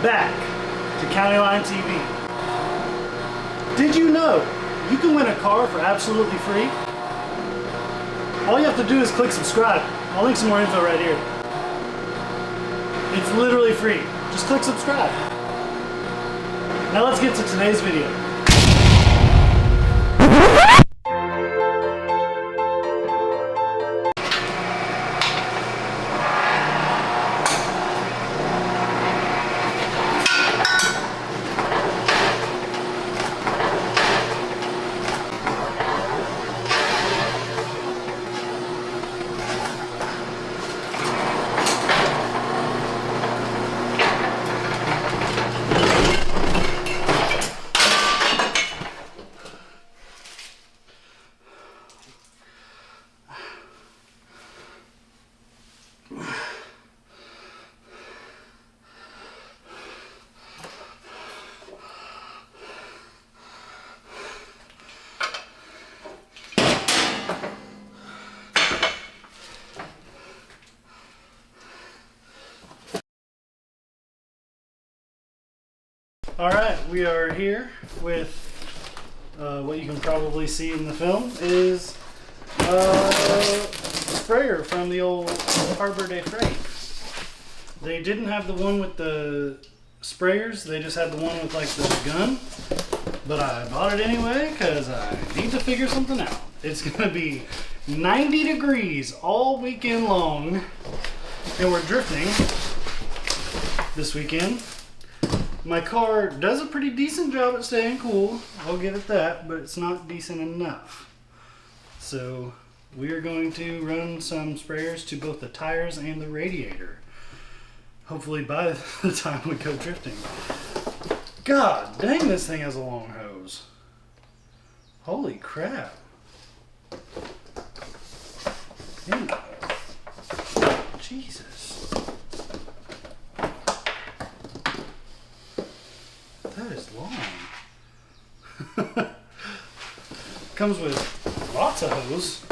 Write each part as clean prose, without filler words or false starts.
back to CountyLine TV. Did you know you can win a car for absolutely free? All you have to do is click subscribe. I'll link some more info right here. It's literally free. Just click subscribe. Now let's get to today's video. Alright, we are here with what you can probably see in the film is a sprayer from the old Harbor Day Freight. They didn't have the one with the sprayers, they just had the one with like the gun. But I bought it anyway because I need to figure something out. It's going to be 90 degrees all weekend long, and we're drifting this weekend. My car does a pretty decent job at staying cool, I'll give it that, but it's not decent enough. So we are going to run some sprayers to both the tires and the radiator. Hopefully by the time we go drifting. God dang, this thing has a long hose. Holy crap. Ew. Jesus. That is long. Comes with lots of hose.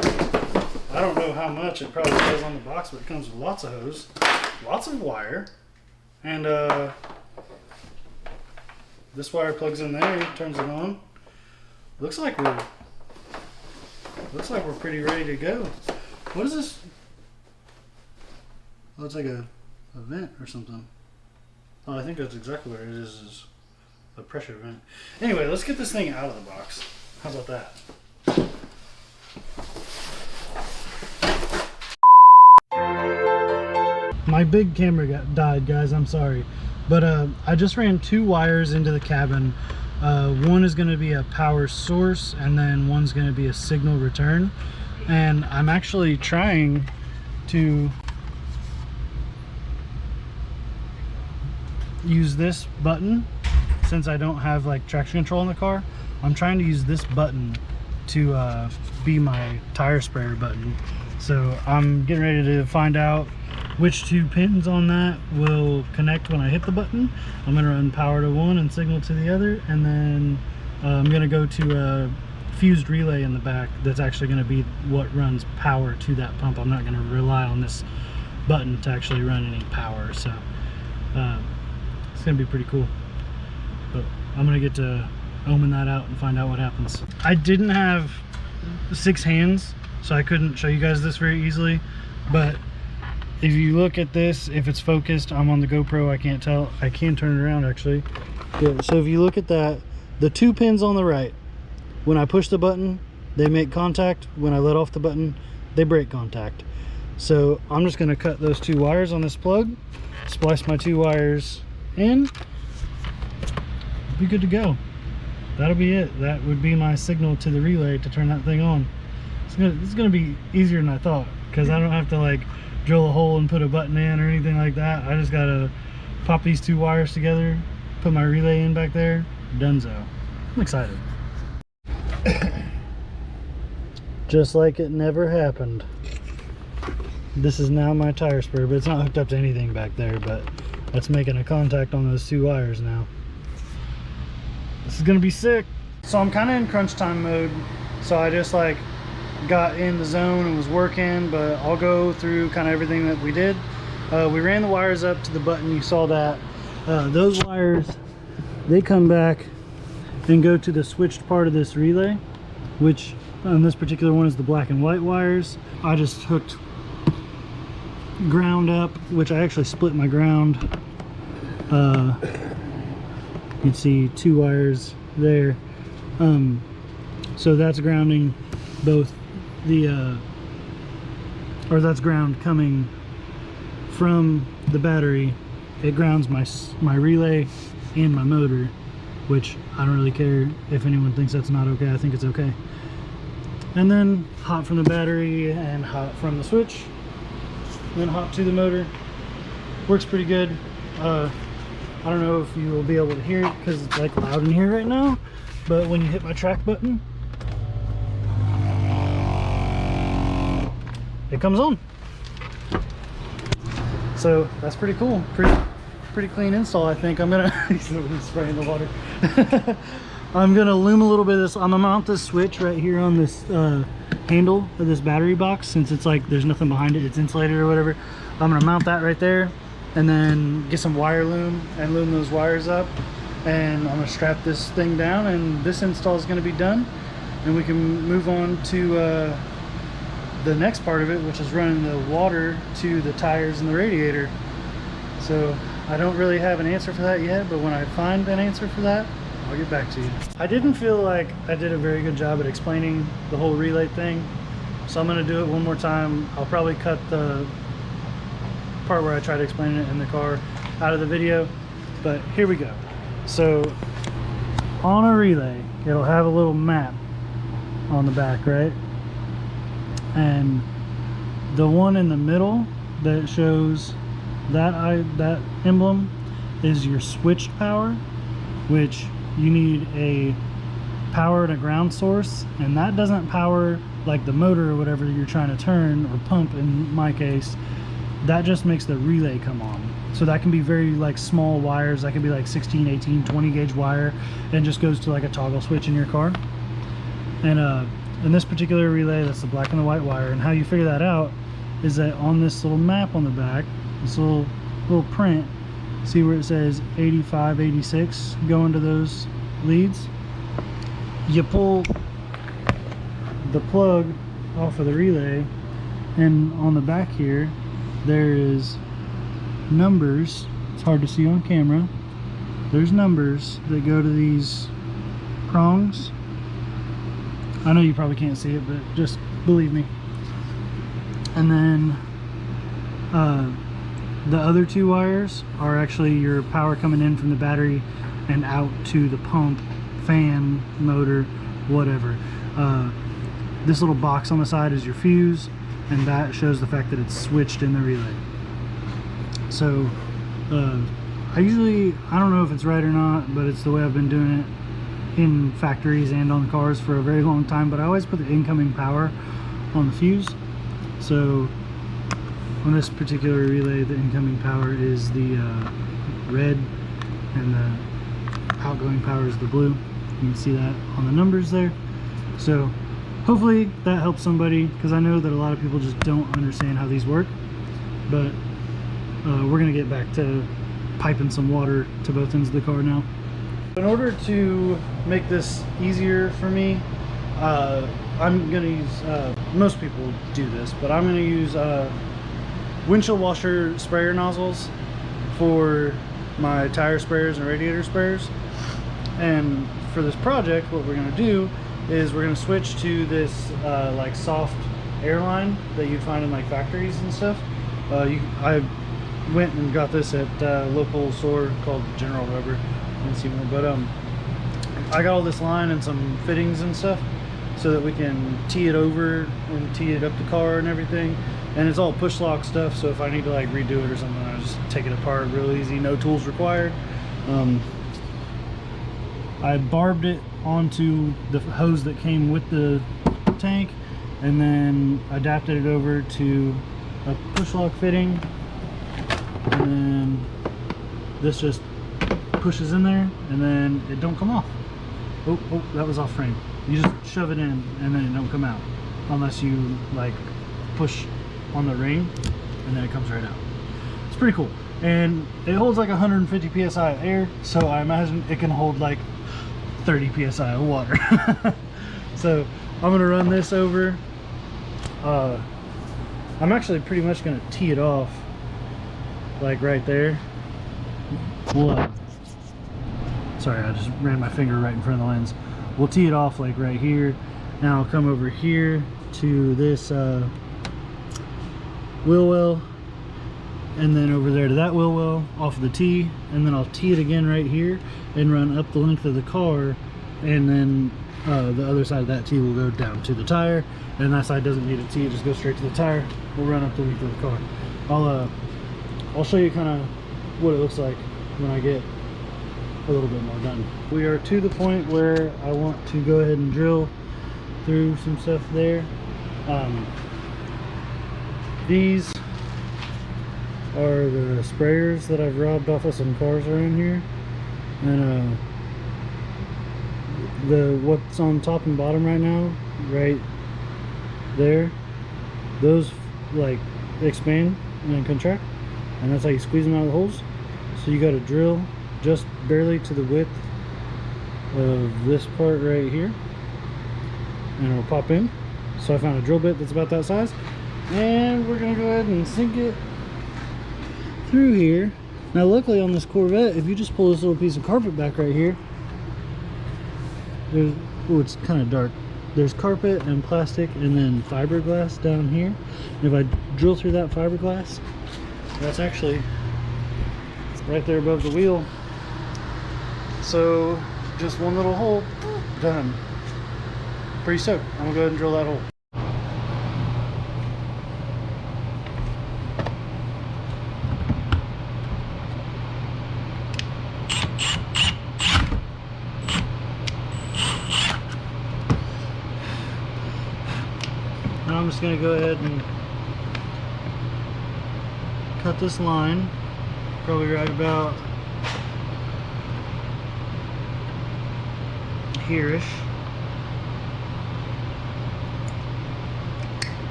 I don't know how much it probably says on the box, but it comes with lots of hose, lots of wire, and this wire plugs in there, turns it on. Looks like we're pretty ready to go. What is this? Oh, it's like a vent or something. Oh, I think that's exactly what it is a pressure vent. Anyway, let's get this thing out of the box. How about that? My big camera died, guys. I'm sorry. But I just ran 2 wires into the cabin. One is going to be a power source, and then one's going to be a signal return. And I'm actually trying to use this button. Since I don't have like traction control in the car, I'm trying to use this button to be my tire sprayer button. So I'm getting ready to find out which 2 pins on that will connect when I hit the button. I'm going to run power to one and signal to the other, and then I'm going to go to a fused relay in the back that's actually going to be what runs power to that pump. I'm not going to rely on this button to actually run any power, so it's going to be pretty cool. But I'm gonna get to ohming that out and find out what happens. I didn't have 6 hands, so I couldn't show you guys this very easily. But if you look at this, if it's focused, I'm on the GoPro, I can't tell. I can turn it around actually. Yeah, so if you look at that, the 2 pins on the right, when I push the button, they make contact. When I let off the button, they break contact. So I'm just gonna cut those 2 wires on this plug, splice my 2 wires in, be good to go. That'll be it. That would be my signal to the relay to turn that thing on. It's gonna be easier than I thought, because I don't have to like drill a hole and put a button in or anything like that. I just gotta pop these 2 wires together, put my relay in back there, donezo. I'm excited. Just like it never happened. This is now my tire sprayer, but it's not hooked up to anything back there, but that's making a contact on those 2 wires now. This is gonna be sick. So I'm kind of in crunch time mode, so I just like got in the zone and was working, but I'll go through kind of everything that we did. We ran the wires up to the button, you saw that. Those wires, they come back and go to the switched part of this relay, which on this particular one is the black and white wires. I just hooked ground up, which I actually split my ground. You can see 2 wires there. So that's grounding both the or that's ground coming from the battery. It grounds my relay and my motor, which I don't really care if anyone thinks that's not okay. I think it's okay. And then hot from the battery and hot from the switch, then hot to the motor. Works pretty good. I don't know if you will be able to hear it because it's like loud in here right now, but when you hit my track button, it comes on. So that's pretty cool. Pretty clean install, I think. I'm gonna he's spraying the water. I'm gonna loom a little bit of this. I'm gonna mount this switch right here on this handle of this battery box, since it's like there's nothing behind it, it's insulated or whatever. I'm gonna mount that right there, and then get some wire loom and loom those wires up, and I'm gonna strap this thing down, and this install is gonna be done, and we can move on to the next part of it, which is running the water to the tires and the radiator. So I don't really have an answer for that yet, but when I find an answer for that, I'll get back to you. I didn't feel like I did a very good job at explaining the whole relay thing, so I'm going to do it one more time. I'll probably cut the part where I try to explain it in the car out of the video, but here we go. So on a relay, it'll have a little map on the back, right? And the one in the middle that shows that emblem is your switched power, which you need a power and a ground source, and that doesn't power like the motor or whatever you're trying to turn or pump in my case. That just makes the relay come on. So that can be very like small wires. That can be like 16, 18, 20 gauge wire, and just goes to like a toggle switch in your car. And in this particular relay, that's the black and the white wire. And how you figure that out is that on this little map on the back, this little print, see where it says 85, 86 going to those leads? You pull the plug off of the relay, and on the back here there is numbers. It's hard to see on camera. There's numbers that go to these prongs. I know you probably can't see it, but just believe me. And then the other 2 wires are actually your power coming in from the battery and out to the pump, fan, motor, whatever. This little box on the side is your fuse, and that shows the fact that it's switched in the relay. So I don't know if it's right or not, but it's the way I've been doing it in factories and on cars for a very long time, but I always put the incoming power on the fuse. So on this particular relay, the incoming power is the red, and the outgoing power is the blue. You can see that on the numbers there. So hopefully that helps somebody, because I know that a lot of people just don't understand how these work. But we're gonna get back to piping some water to both ends of the car now. In order to make this easier for me, I'm gonna use, most people do this, but I'm gonna use windshield washer sprayer nozzles for my tire sprayers and radiator sprayers. And for this project, what we're gonna do is we're gonna switch to this like soft airline that you'd find in like factories and stuff. I went and got this at a local store called General Rubber in Seymour, but I got all this line and some fittings and stuff so that we can tee it over and tee it up the car and everything. And it's all push lock stuff, so if I need to like redo it or something, I just take it apart real easy, no tools required. I barbed it onto the hose that came with the tank, and then adapted it over to a push lock fitting, and then this just pushes in there, and then it don't come off. Oh, that was off frame. You just shove it in and then it don't come out unless you like push on the ring, and then it comes right out. It's pretty cool. and it holds like 150 psi of air, so I imagine it can hold like 30 psi of water. So I'm gonna run this over. I'm actually pretty much gonna tee it off like right there. We'll, sorry, I just ran my finger right in front of the lens. We'll tee it off like right here. Now I'll come over here to this wheel well, and then over there to that wheel well off of the tee, and then I'll tee it again right here and run up the length of the car, and then the other side of that tee will go down to the tire, and that side doesn't need a tee, it just goes straight to the tire. We'll run up the length of the car. I'll show you kind of what it looks like when I get a little bit more done. We are to the point where I want to go ahead and drill through some stuff there. These are the sprayers that I've robbed off of some cars around here, and what's on top and bottom right now, right there, those like expand and contract, and that's how you squeeze them out of the holes. So you got to drill just barely to the width of this part right here, and it'll pop in. So I found a drill bit that's about that size, and we're gonna go ahead and sink it through here. Now luckily on this Corvette, if you just pull this little piece of carpet back right here, there's, oh, it's kind of dark, there's carpet and plastic and then fiberglass down here. And if I drill through that fiberglass, that's actually right there above the wheel. So just one little hole, done. Pretty stoked. I'm gonna go ahead and drill that hole. Now I'm just gonna go ahead and cut this line, probably right about here-ish.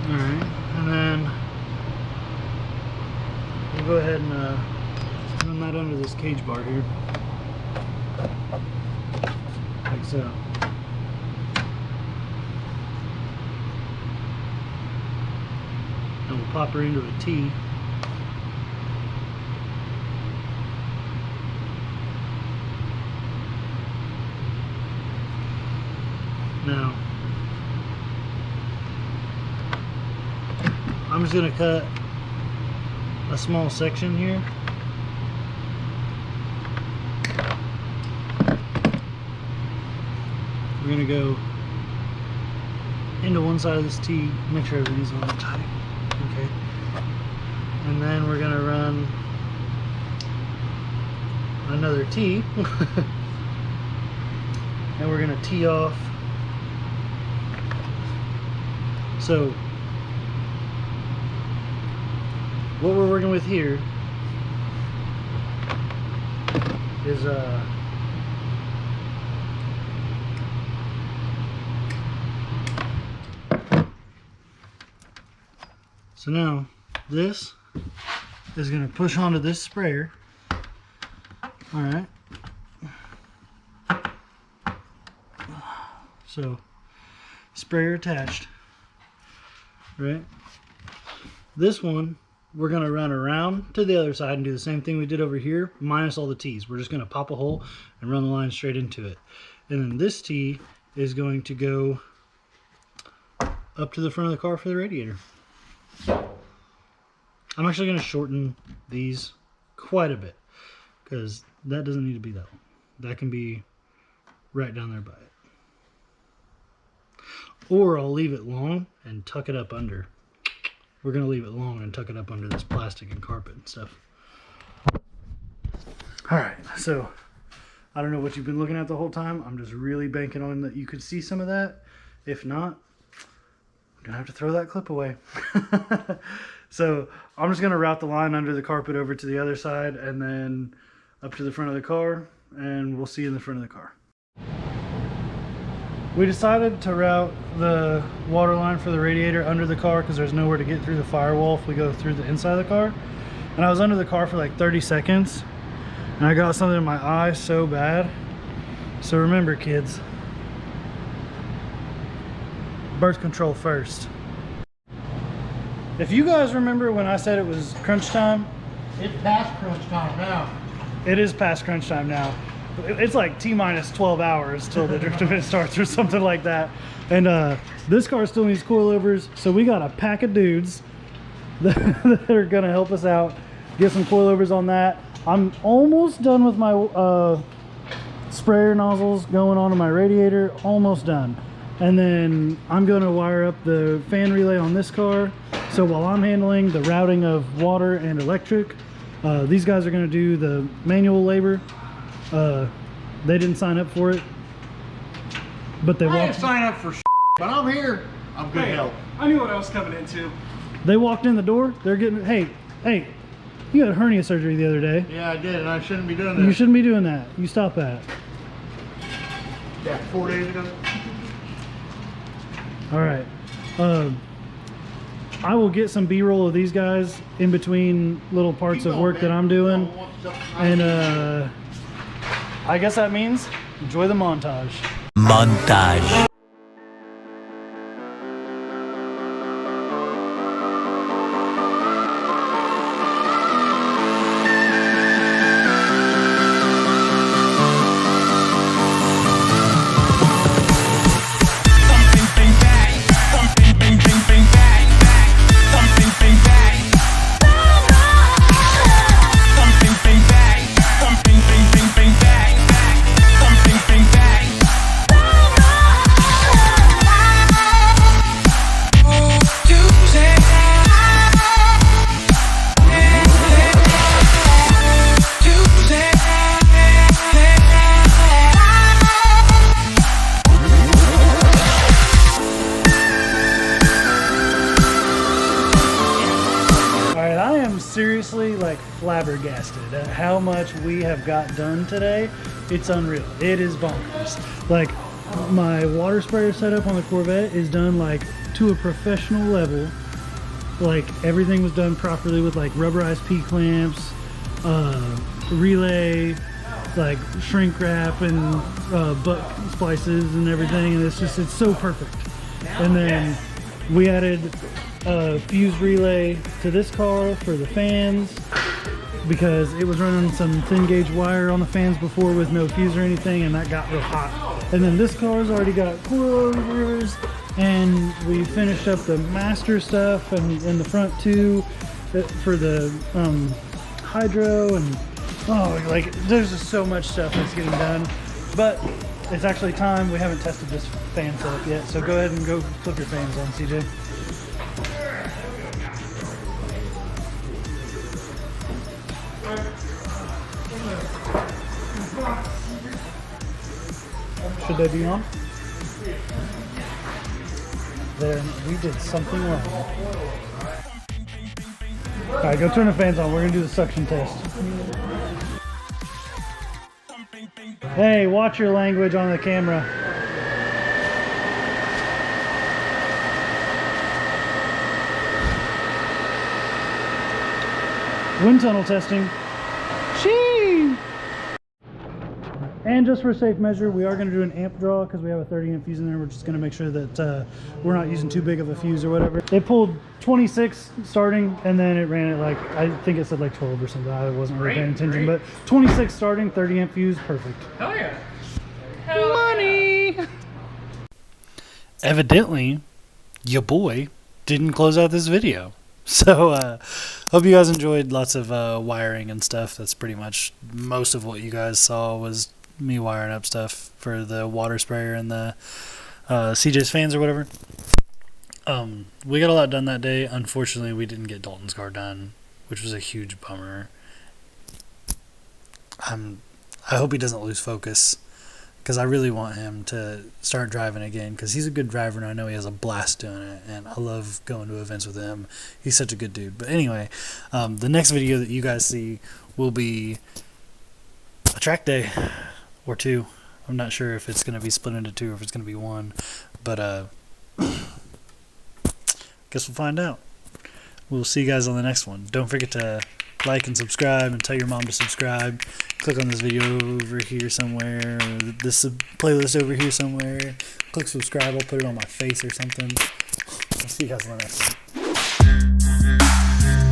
Alright, and then we'll go ahead and run that under this cage bar here, like so. And we'll pop her into a T. Now, I'm just going to cut a small section here. We're going to go into one side of this T, make sure everything's on tight. Okay. And then we're going to run another T. And we're going to tee off. So what we're working with here is so now this is going to push onto this sprayer. All right. So sprayer attached. Right, this one we're going to run around to the other side and do the same thing we did over here, minus all the T's. We're just going to pop a hole and run the line straight into it. And then this T is going to go up to the front of the car for the radiator. I'm actually going to shorten these quite a bit, because that doesn't need to be that long. That can be right down there by it. Or I'll leave it long and tuck it up under. We're going to leave it long and tuck it up under this plastic and carpet and stuff. Alright, so I don't know what you've been looking at the whole time. I'm just really banking on that you could see some of that. If not, I'm going to have to throw that clip away. So I'm just going to route the line under the carpet over to the other side and then up to the front of the car, and we'll see you in the front of the car. We decided to route the water line for the radiator under the car because there's nowhere to get through the firewall if we go through the inside of the car. And I was under the car for like 30 seconds and I got something in my eye so bad. So remember, kids, birth control first. If you guys remember when I said it was crunch time, it's past crunch time now. it is past crunch time now. It's like T-minus 12 hours till the drift event starts or something like that. And this car still needs coilovers, so we got a pack of dudes that are gonna help us out, get some coilovers on that. I'm almost done with my sprayer nozzles going onto my radiator, almost done. And then I'm gonna wire up the fan relay on this car. So while I'm handling the routing of water and electric, these guys are gonna do the manual labor. They didn't sign up for it, but they I didn't walked. sign up for but I'm here. I'm good help. I knew what I was coming into. They walked in the door. They're getting. Hey, you had hernia surgery the other day. Yeah, I did, and I shouldn't be doing that. You shouldn't be doing that. You stop that. Yeah, 4 days ago. All right. I will get some B-roll of these guys in between little parts of work that I'm doing, and I guess that means enjoy the montage. Montage. Seriously, like, flabbergasted at how much we have got done today. It's unreal. It is bonkers. Like, my water sprayer setup on the Corvette is done like to a professional level. Like, everything was done properly with like rubberized P-clamps, relay, like shrink wrap and butt splices and everything, and it's so perfect. And then we added a fuse relay to this car for the fans because it was running some thin gauge wire on the fans before with no fuse or anything, and that got real hot. And then this car's already got coilovers, and we finished up the master stuff and in the front too for the hydro, and oh, like, there's just so much stuff that's getting done. But it's actually time. We haven't tested this fan setup yet, so go ahead and go flip your fans on, CJ. Should they be on? There, we did something wrong. Alright, go turn the fans on. We're gonna do the suction test. Hey, watch your language on the camera. Wind tunnel testing. Shee! And just for a safe measure, we are going to do an amp draw because we have a 30 amp fuse in there. We're just going to make sure that we're not using too big of a fuse or whatever. It pulled 26 starting, and then it ran at like, I think it said like 12 or something. I wasn't really paying attention, but 26 starting, 30 amp fuse, perfect. Hell yeah. Money! Evidently, your boy didn't close out this video. So, hope you guys enjoyed. Lots of wiring and stuff. That's pretty much most of what you guys saw was me wiring up stuff for the water sprayer and the CJ's fans or whatever. We got a lot done that day. Unfortunately, we didn't get Dalton's car done, which was a huge bummer. I hope he doesn't lose focus, because I really want him to start driving again, because he's a good driver and I know he has a blast doing it, and I love going to events with him. He's such a good dude. But anyway, the next video that you guys see will be a track day or two. I'm not sure if it's going to be split into 2 or if it's going to be 1, but guess we'll find out. We'll see you guys on the next one. Don't forget to like and subscribe, and tell your mom to subscribe. Click on this video over here somewhere, or this playlist over here somewhere. Click subscribe. I'll put it on my face or something. I'll see you guys on the next one.